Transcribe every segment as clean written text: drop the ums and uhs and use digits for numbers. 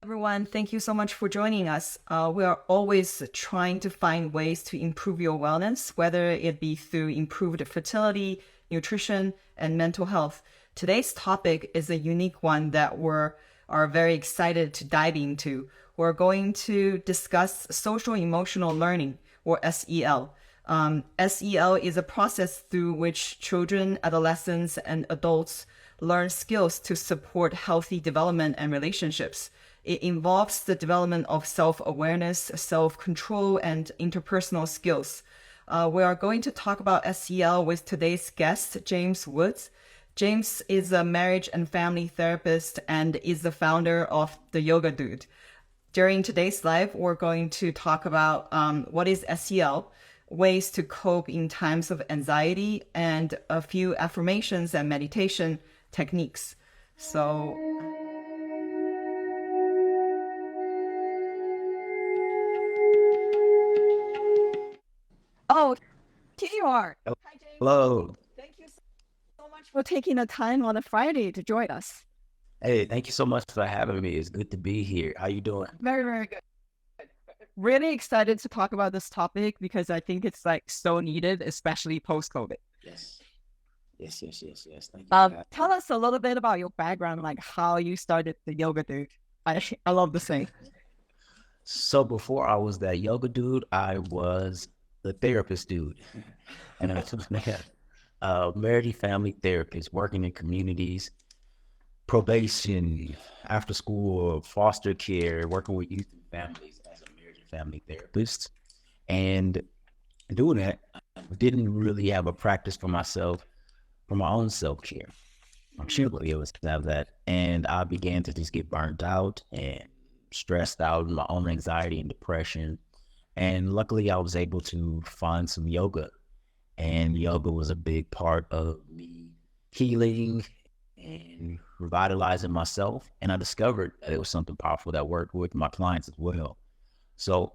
Everyone, thank you so much for joining us. We are always trying to find ways to improve your wellness, whether it be through improved fertility, nutrition, and mental health. Today's topic is a unique one that are very excited to dive into. We're going to discuss social emotional learning, or SEL. SEL is a process through which children, adolescents, and adults learn skills to support healthy development and relationships. It involves the development of self-awareness, self-control, and interpersonal skills. We are going to talk about SEL with today's guest, James Woods. James is a marriage and family therapist and is the founder of the Yoga Dude. During today's live, we're going to talk about what is SEL, ways to cope in times of anxiety, and a few affirmations and meditation techniques. So, oh, here you are. Hi, James. Hello. Thank you so much for taking the time on a Friday to join us. Hey, thank you so much for having me. It's good to be here. How you doing? Very, very good. Really excited to talk about this topic because I think it's like so needed, especially post-COVID. Yes. Yes. Thank you for having Tell me. us a little bit about your background, like how you started the yoga dude. I love the saying. So before I was that yoga dude, I was the therapist dude. And I was a married and family therapist working in communities, probation, after school, foster care, working with youth and families as a marriage and family therapist. And doing that, I didn't really have a practice for myself, for my own self-care. I'm sure it was to have that. And I began to just get burnt out and stressed out in my own anxiety and depression. And luckily I was able to find some yoga. And yoga was a big part of me healing and revitalizing myself. And I discovered that it was something powerful that worked with my clients as well. So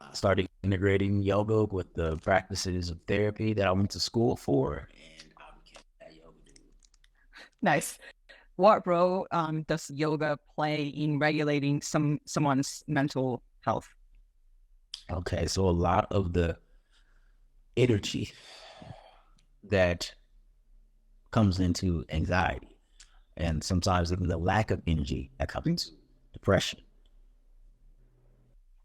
I started integrating yoga with the practices of therapy that I went to school for. And I became that yoga dude. Nice. What role does yoga play in regulating someone's mental health? Okay, so a lot of the energy that comes into anxiety, and sometimes even the lack of energy that comes into depression,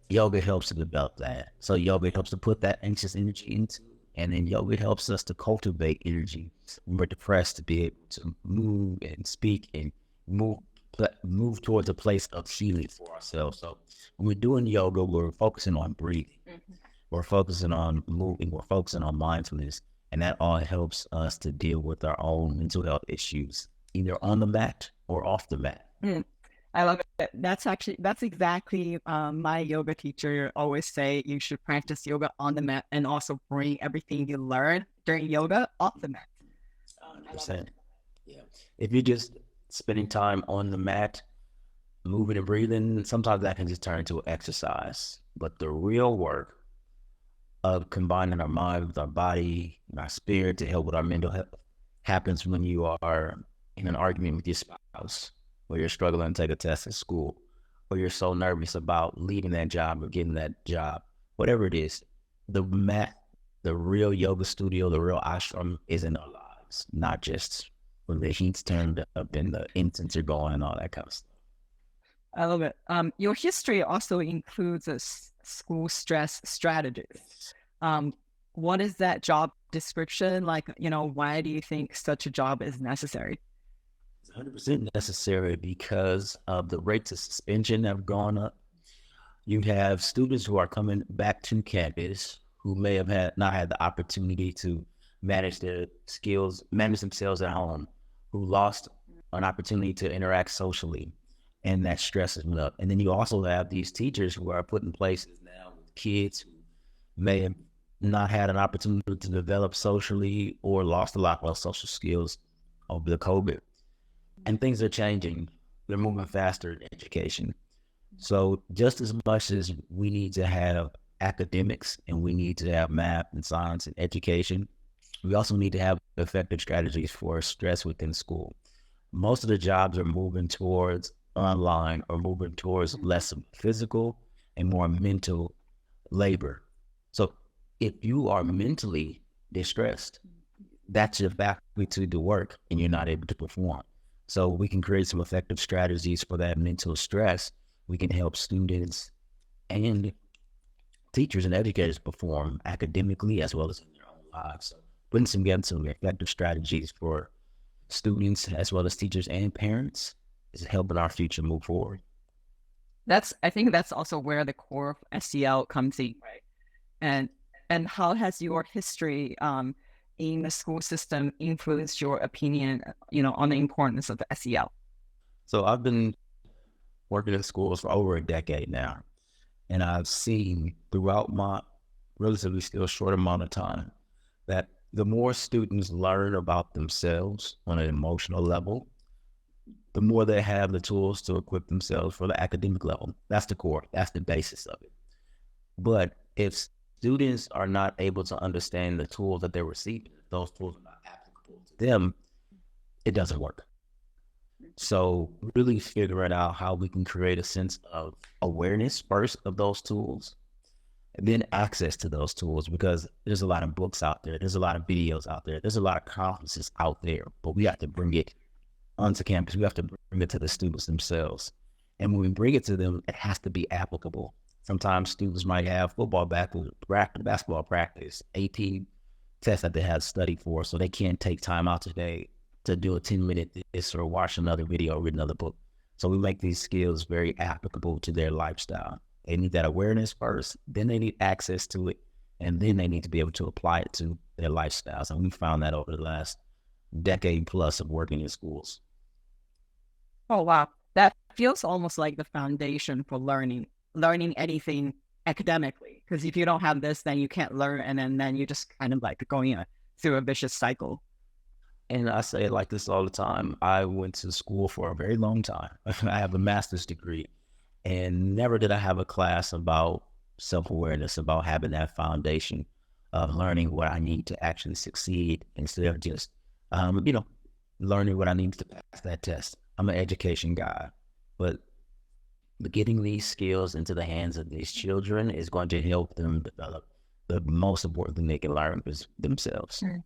yoga helps to develop that. So yoga helps to put that anxious energy into, and then yoga helps us to cultivate energy when we're depressed to be able to move and speak and move move towards a place of healing for ourselves. So when we're doing yoga, we're focusing on breathing, we're focusing on moving, we're focusing on mindfulness, and that all helps us to deal with our own mental health issues, either on the mat or off the mat. Mm, I love it. That's exactly my yoga teacher always say you should practice yoga on the mat and also bring everything you learn during yoga off the mat. I love it. 100%. Yeah. If you're just spending time on the mat, moving and breathing, sometimes that can just turn into exercise. But the real work of combining our mind with our body and our spirit to help with our mental health happens when you are in an argument with your spouse, or you're struggling to take a test at school, or you're so nervous about leaving that job or getting that job, whatever it is. The mat, the real yoga studio, the real ashram is in our lives, not just when the heat's turned up and the incense are going and all that kind of stuff. I love it. Your history also includes school stress strategies. Yes. Um, what is that job description like? Why do you think such a job is necessary? It's 100% necessary because of the rates of suspension that have gone up. You have students who are coming back to campus who may have not had the opportunity to manage their skills, manage themselves at home, who lost an opportunity to interact socially, and that stresses them up. And then you also have these teachers who are put in places now with kids who may have not had an opportunity to develop socially or lost a lot of social skills over the COVID. And things are changing. They're moving faster in education. So just as much as we need to have academics and we need to have math and science and education, we also need to have effective strategies for stress within school. Most of the jobs are moving towards online or moving towards less physical and more mental labor. So if you are mentally distressed, that's your faculty to do work and you're not able to perform. So we can create some effective strategies for that mental stress. We can help students and teachers and educators perform academically as well as in their own lives. So putting together some effective strategies for students as well as teachers and parents is helping our future move forward. I think that's also where the core of SEL comes in, right? And and how has your history in the school system influenced your opinion, on the importance of SEL? So I've been working in schools for over a decade now, and I've seen throughout my relatively still short amount of time that the more students learn about themselves on an emotional level, the more they have the tools to equip themselves for the academic level. That's the core, that's the basis of it. But if students are not able to understand the tools that they're receiving, if those tools are not applicable to them, it doesn't work. So really figuring out how we can create a sense of awareness first of those tools, and then access to those tools, because there's a lot of books out there, there's a lot of videos out there, there's a lot of conferences out there, but we have to bring it onto campus. We have to bring it to the students themselves. And when we bring it to them, it has to be applicable. Sometimes students might have basketball practice, AP tests that they have to study for, so they can't take time out today to do a 10-minute this or watch another video or read another book. So we make these skills very applicable to their lifestyle. They need that awareness first, then they need access to it, and then they need to be able to apply it to their lifestyles. And we found that over the last decade plus of working in schools. Oh, wow. That feels almost like the foundation for learning anything academically. Because if you don't have this, then you can't learn. And then you just kind of like going through a vicious cycle. And I say it like this all the time. I went to school for a very long time. I have a master's degree, and never did I have a class about self-awareness, about having that foundation of learning what I need to actually succeed instead of just, learning what I need to pass that test. I'm an education guy, but getting these skills into the hands of these children is going to help them develop the most important thing they can learn is themselves. Sure.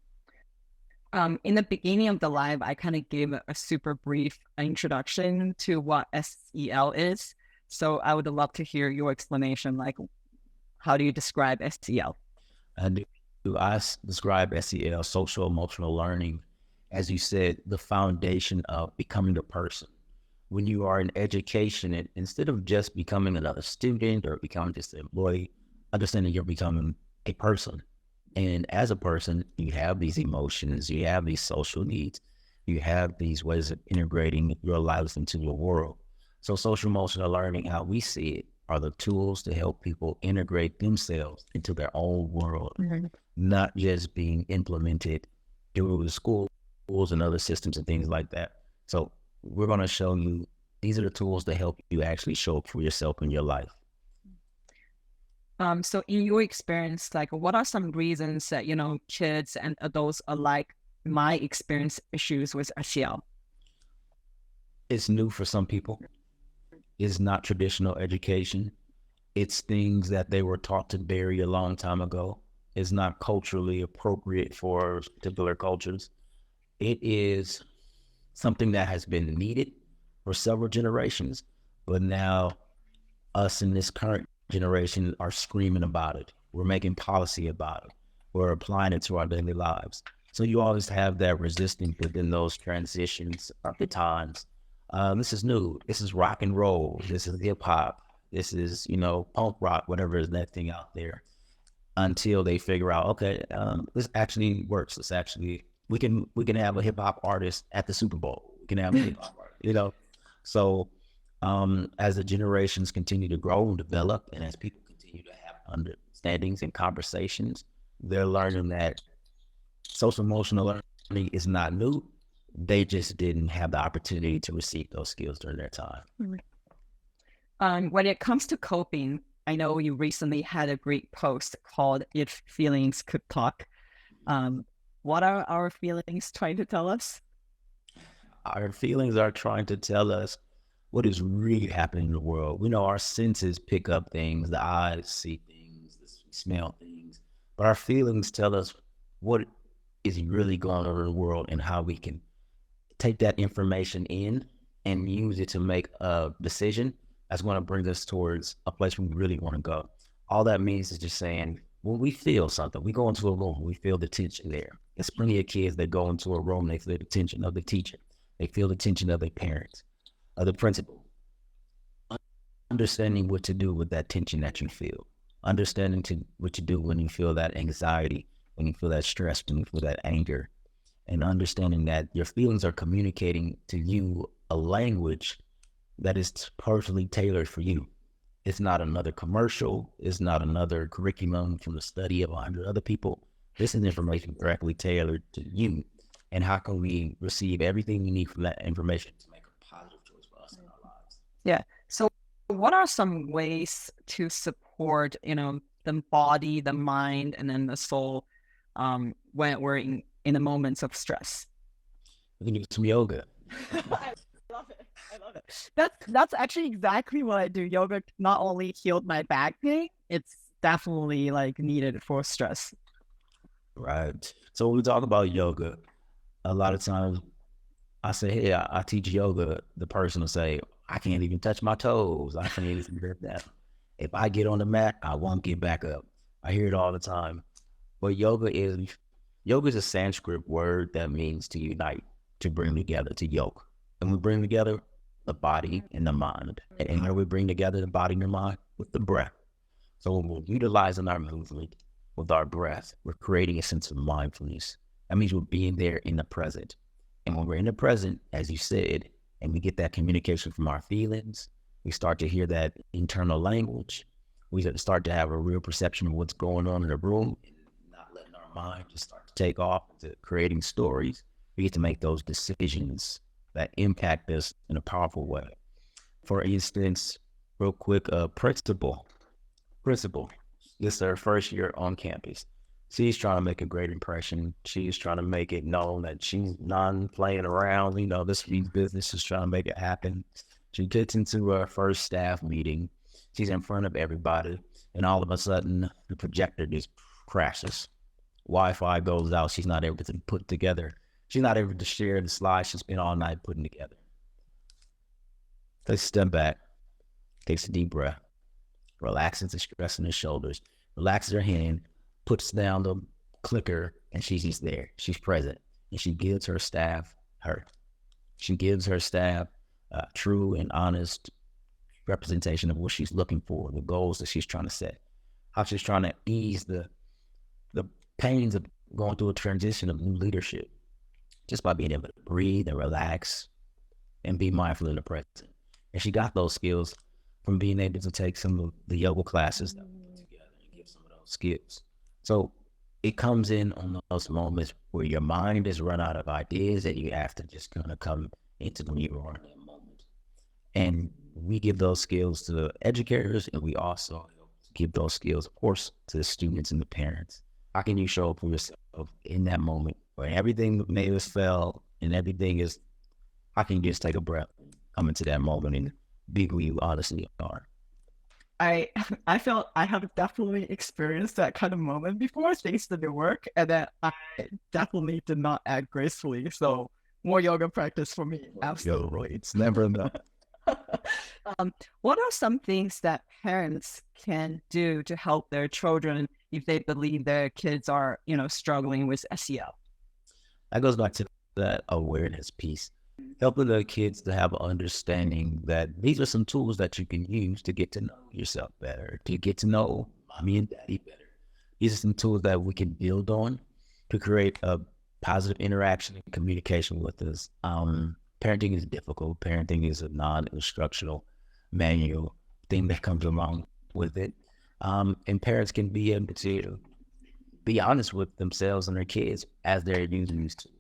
In the beginning of the live, I kind of gave a super brief introduction to what SEL is. So I would love to hear your explanation. Like, how do you describe SEL? And I describe SEL, social emotional learning, as you said, the foundation of becoming a person. When you are in education, instead of just becoming another student or becoming just an employee, understanding you're becoming a person. And as a person, you have these emotions, you have these social needs, you have these ways of integrating your lives into the world. So social emotional learning, how we see it, are the tools to help people integrate themselves into their own world, not just being implemented through the schools and other systems and things like that. So we're going to show you, these are the tools to help you actually show up for yourself in your life. So in your experience, like what are some reasons that, kids and adults alike might experience issues with SEL? It's new for some people. It's not traditional education. It's things that they were taught to bury a long time ago. It's not culturally appropriate for particular cultures. It is something that has been needed for several generations, but now us in this current generation are screaming about it. We're making policy about it. We're applying it to our daily lives. So you always have that resistance within those transitions of the times. This is new. This is rock and roll. This is hip hop. This is, punk rock, whatever is that thing out there. Until they figure out, okay, this actually works. This actually, we can have a hip hop artist at the Super Bowl. We can have a hip hop artist, So as the generations continue to grow and develop, and as people continue to have understandings and conversations, they're learning that social emotional learning is not new. They just didn't have the opportunity to receive those skills during their time. When it comes to coping, I know you recently had a great post called "If Feelings Could Talk." What are our feelings trying to tell us? Our feelings are trying to tell us what is really happening in the world. We know our senses pick up things, the eyes see things, we smell things, but our feelings tell us what is really going on in the world and how we can take that information in and use it to make a decision that's going to bring us towards a place we really want to go. All that means is just saying, when we feel something, we go into a room, we feel the tension there. There's plenty of kids that go into a room, they feel the tension of the teacher, they feel the tension of their parents, of the principal. Understanding what to do with that tension that you feel, understanding what to do when you feel that anxiety, when you feel that stress, when you feel that anger, and understanding that your feelings are communicating to you a language that is personally tailored for you. It's not another commercial. It's not another curriculum from the study of 100 other people. This is information directly tailored to you. And how can we receive everything we need from that information to make a positive choice for us in our lives? Yeah. So what are some ways to support, the body, the mind, and then the soul when we're in the moments of stress? We can do some yoga. I love it. I love it. That's actually exactly what I do. Yoga not only healed my back pain, it's definitely like needed for stress. Right. So when we talk about yoga, a lot of times I say, hey, I teach yoga. The person will say, I can't even touch my toes. I can't even grip that. If I get on the mat, I won't get back up. I hear it all the time. But yoga is a Sanskrit word that means to unite, to bring together, to yoke. And we bring together the body and the mind. And how do we bring together the body and the mind? With the breath. So when we're utilizing our movement with our breath, we're creating a sense of mindfulness. That means we're being there in the present. And when we're in the present, as you said, and we get that communication from our feelings, we start to hear that internal language. We start to have a real perception of what's going on in the room, and not letting our mind just start to take off to creating stories. We get to make those decisions that impact us in a powerful way. For instance, real quick, principal, this is her first year on campus. She's trying to make a great impression. She's trying to make it known that she's not playing around. This business is trying to make it happen. She gets into her first staff meeting. She's in front of everybody, and all of a sudden, the projector just crashes. Wi-Fi goes out. She's not able to put together. She's not able to share the slides she's been all night putting together. Takes a step back, takes a deep breath, relaxes the stress in her shoulders, relaxes her hand, puts down the clicker, and she's just there. She's present, and she gives her staff a true and honest representation of what she's looking for, the goals that she's trying to set, how she's trying to ease the pains of going through a transition of new leadership, just by being able to breathe and relax and be mindful in the present. And she got those skills from being able to take some of the yoga classes that we put together and give some of those skills. So it comes in on those moments where your mind is run out of ideas and you have to just kind of come into who you are in that moment. And we give those skills to the educators, and we also give those skills, of course, to the students and the parents. How can you show up for yourself in that moment where everything may have fell and everything is, how can you just take a breath, come into that moment and be who you honestly are? I felt I have definitely experienced that kind of moment before, thanks to the work, and then I definitely did not act gracefully. So more yoga practice for me. Absolutely. It's never enough. What are some things that parents can do to help their children if they believe their kids are, struggling with SEL? That goes back to that awareness piece, helping the kids to have an understanding that these are some tools that you can use to get to know yourself better, to get to know mommy and daddy better. These are some tools that we can build on to create a positive interaction and communication with us. Parenting is difficult. Parenting is a non-instructional manual thing that comes along with it. And parents can be able to be honest with themselves and their kids as they're using these tools.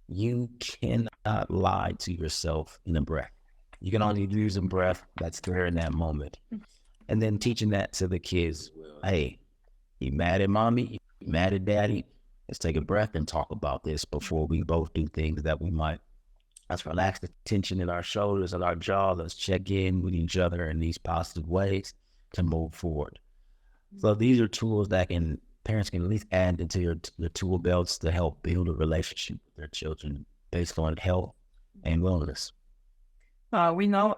You cannot lie to yourself in a breath. You can only use a breath that's there in that moment. And then teaching that to the kids. Hey, you mad at mommy? You mad at daddy? Let's take a breath and talk about this before we both do things that we might Let's relax the tension in our shoulders and our jaw. Let's check in with each other in these positive ways to move forward. So these are tools that parents can at least add into your tool belts to help build a relationship with their children based on health and wellness. We know,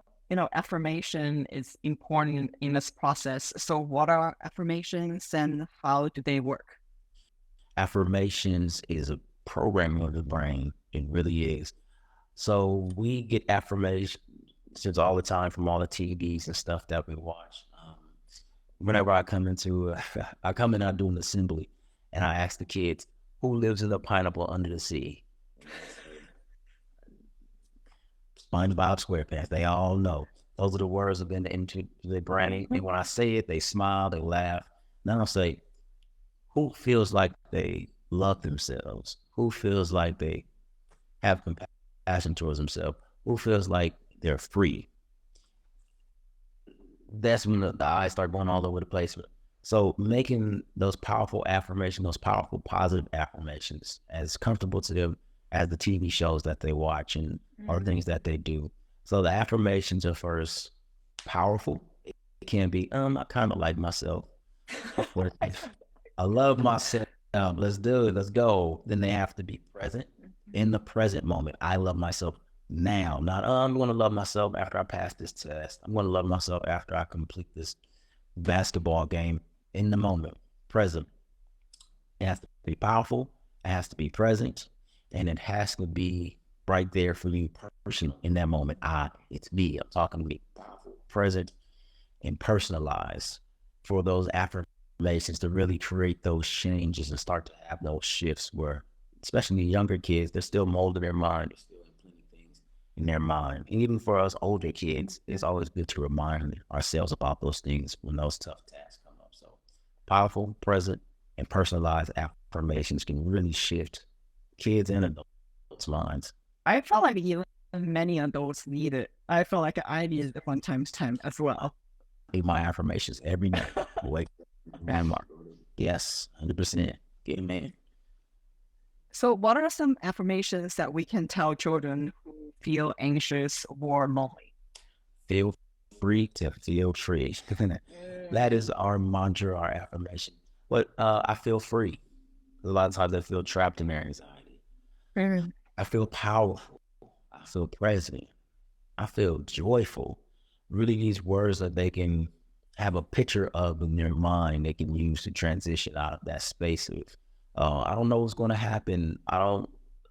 affirmation is important in this process. So what are affirmations and how do they work? Affirmations is a programming of the brain. It really is. So we get affirmations all the time from all the TVs and stuff that we watch. Whenever I come I come in, I do an assembly, and I ask the kids, who lives in a pineapple under the sea? SpongeBob SquarePants. They all know. Those are the words that have been into their brain. And when I say it, they smile, they laugh. Then I'll say, who feels like they love themselves? Who feels like they have compassion towards themselves? Who feels like they're free? That's when the eyes start going all over the place. So making those powerful affirmations, those powerful positive affirmations as comfortable to them as the TV shows that they watch and or things that they do. So the affirmations are first powerful. It can be, I kind of like myself. I love myself. Let's do it. Let's go. Then they have to be present in the present moment. I love myself now. Not, I'm going to love myself after I pass this test. I'm going to love myself after I complete this basketball game. In the moment, present. It has to be powerful. It has to be present. And it has to be right there for you personally in that moment. It's me. I'm talking to me. Powerful, present, and personalized for those affirmations to really create those changes and start to have those shifts where, especially the younger kids, they're still molding their mind. They're still implementing things in their mind. And even for us older kids, it's always good to remind ourselves about those things when those tough tasks come up. So powerful, present, and personalized affirmations can really shift kids and adults' minds. I felt like many adults need it. I feel like I needed it one time as well. My affirmations every night. Wake landmark. Yes, 100%. Amen. So what are some affirmations that we can tell children who feel anxious or lonely? Feel free to feel free. That is our mantra, our affirmation. But I feel free. A lot of times I feel trapped in their anxiety. I feel powerful. I feel present. I feel joyful. Really, these words that they can have a picture of in their mind, they can use to transition out of that space of, I don't know what's going to happen.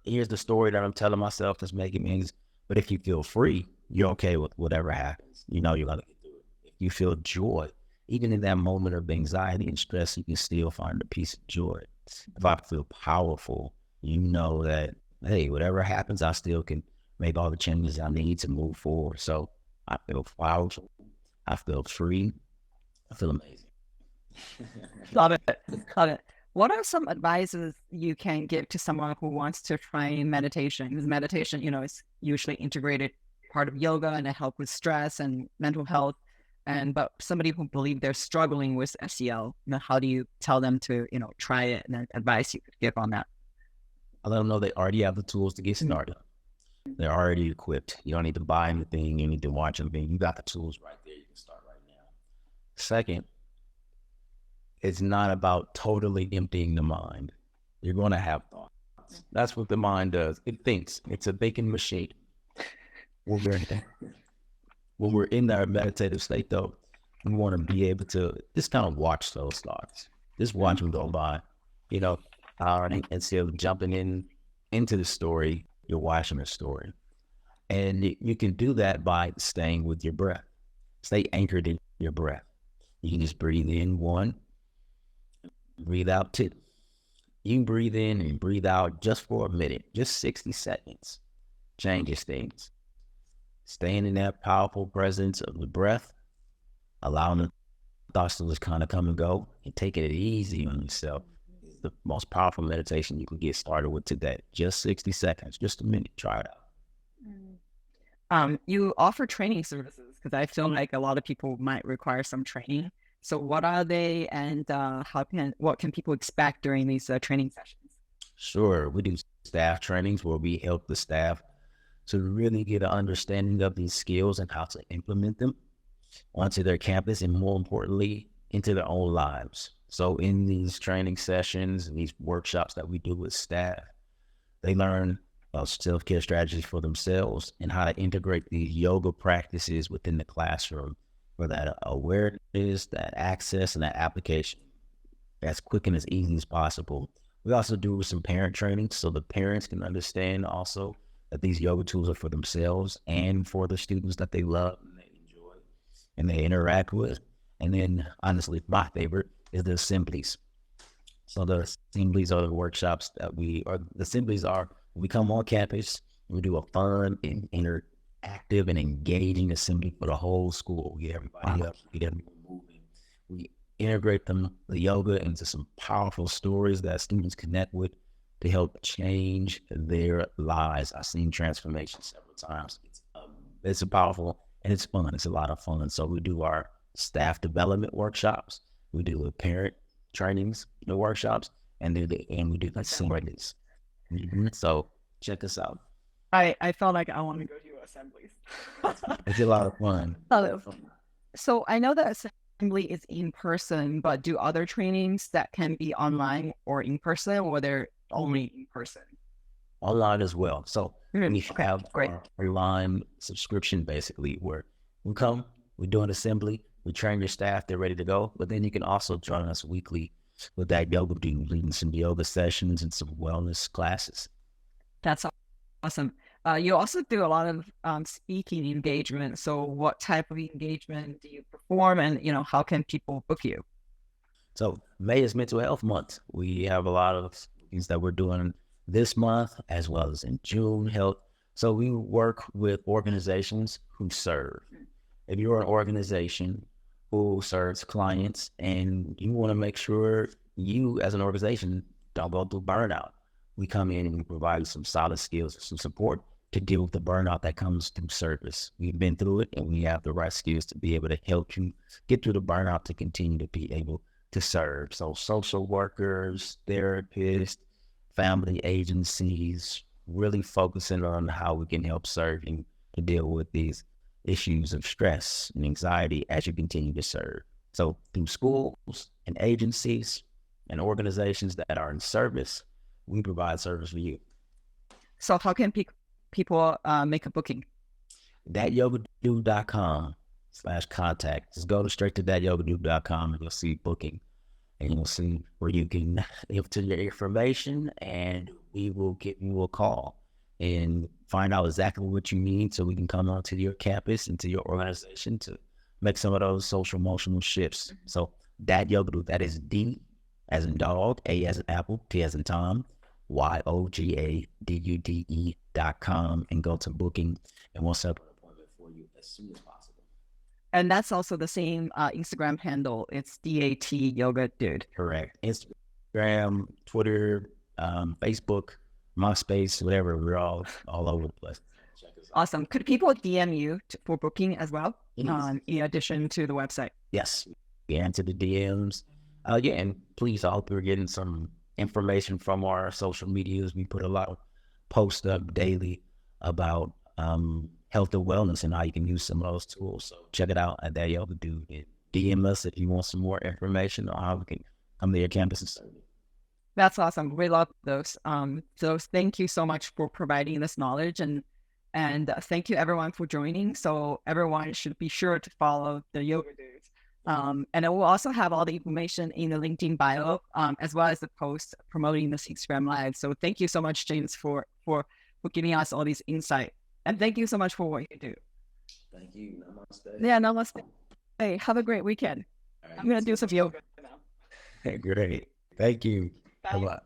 Here's the story that I'm telling myself that's making me anxious. But if you feel free, you're okay with whatever happens. You know you're going to get through it. If you feel joy, even in that moment of anxiety and stress, you can still find a piece of joy. If I feel powerful, you know that, hey, whatever happens, I still can make all the changes I need to move forward. So I feel powerful. I feel free. I feel amazing. Love it. Love it. What are some advices you can give to someone who wants to try meditation? Because meditation, is usually integrated part of yoga and it helps with stress and mental health. But somebody who believes they're struggling with SEL, how do you tell them to, try it, and advice you could give on that? I let them know they already have the tools to get started. They're already equipped. You don't need to buy anything. You need to watch anything. You got the tools right there. You can start right now. Second, it's not about totally emptying the mind. You're going to have thoughts. That's what the mind does. It thinks. It's a thinking machine. When we're in that meditative state, though, we want to be able to just kind of watch those thoughts. Just watch them go by. Instead of jumping into the story, you're watching the story. And you can do that by staying with your breath. Stay anchored in your breath. You can just breathe in 1, breathe out 2. You can breathe in and breathe out just for a minute, just 60 seconds. Changes things. Staying in that powerful presence of the breath, allowing the thoughts to just kind of come and go, and taking it easy on yourself. The most powerful meditation you can get started with today. Just 60 seconds, just a minute. Try it out. You offer training services because I feel like a lot of people might require some training. So what are they, and what can people expect during these training sessions? Sure. We do staff trainings where we help the staff to really get an understanding of these skills and how to implement them onto their campus, and more importantly, into their own lives. So in these training sessions and these workshops that we do with staff, they learn self-care strategies for themselves and how to integrate these yoga practices within the classroom for that awareness, that access, and that application as quick and as easy as possible. We also do some parent training so the parents can understand also that these yoga tools are for themselves and for the students that they love and they enjoy and they interact with. And then honestly, my favorite is the assemblies. So the assemblies are the workshops that the assemblies are, we come on campus, we do a fun and interactive and engaging assembly for the whole school. We get everybody up, we get everyone moving. We integrate the yoga into some powerful stories that students connect with to help change their lives. I've seen transformation several times. It's powerful and it's fun. It's a lot of fun. So we do our staff development workshops. We do the parent trainings, the workshops, and we do the assemblies. So check us out. I felt like I want to go to assemblies. It's a lot of fun. So I know that assembly is in person, but do other trainings that can be online or in person, or they're only in person? Online as well. So we have great. our online subscription basically where we come, we do an assembly, we train your staff, they're ready to go. But then you can also join us weekly with that yoga dude, leading some yoga sessions and some wellness classes. That's awesome. You also do a lot of speaking engagement. So what type of engagement do you perform, and how can people book you? So May is Mental Health Month. We have a lot of things that we're doing this month as well as in June health. So we work with organizations who serve. If you're an organization who serves clients and you want to make sure you as an organization don't go through burnout, we come in and we provide some solid skills, some support to deal with the burnout that comes through service. We've been through it and we have the right skills to be able to help you get through the burnout to continue to be able to serve. So social workers, therapists, family agencies, really focusing on how we can help serve and to deal with these issues of stress and anxiety as you continue to serve. So through schools and agencies and organizations that are in service, we provide service for you. So how can people make a booking? thatyogadude.com/contact. Just go straight to thatyogadude.com and you'll see booking. And you'll see where you can enter your information and we will give you a call and find out exactly what you need so we can come onto your campus and to your organization to make some of those social emotional shifts. So that yoga dude, that is D as in dog, A as in apple, T as in Tom, YOGADUDE.com, and go to booking and we'll set up an appointment for you as soon as possible. And that's also the same Instagram handle. It's DAT Yoga Dude. Correct. Instagram, Twitter, Facebook, MySpace, whatever. We're all over the place. Awesome. Could people DM you for booking as well, in addition to the website? Yes. Answer the DMs. And please, I hope you're getting some information from our social medias. We put a lot of posts up daily about health and wellness and how you can use some of those tools. So check it out at That Yoga Dude and DM us if you want some more information on how we can come to your campus and serve you. That's awesome. We love those. So thank you so much for providing this knowledge, and thank you everyone for joining. So everyone should be sure to follow the Yoga Dudes. And it will also have all the information in the LinkedIn bio, as well as the post promoting this Instagram Live. So thank you so much, James, for giving us all these insight. And thank you so much for what you do. Thank you. Namaste. Yeah, namaste. Hey, have a great weekend. Right, I'm going to do some yoga now. Great. Thank you. Bye.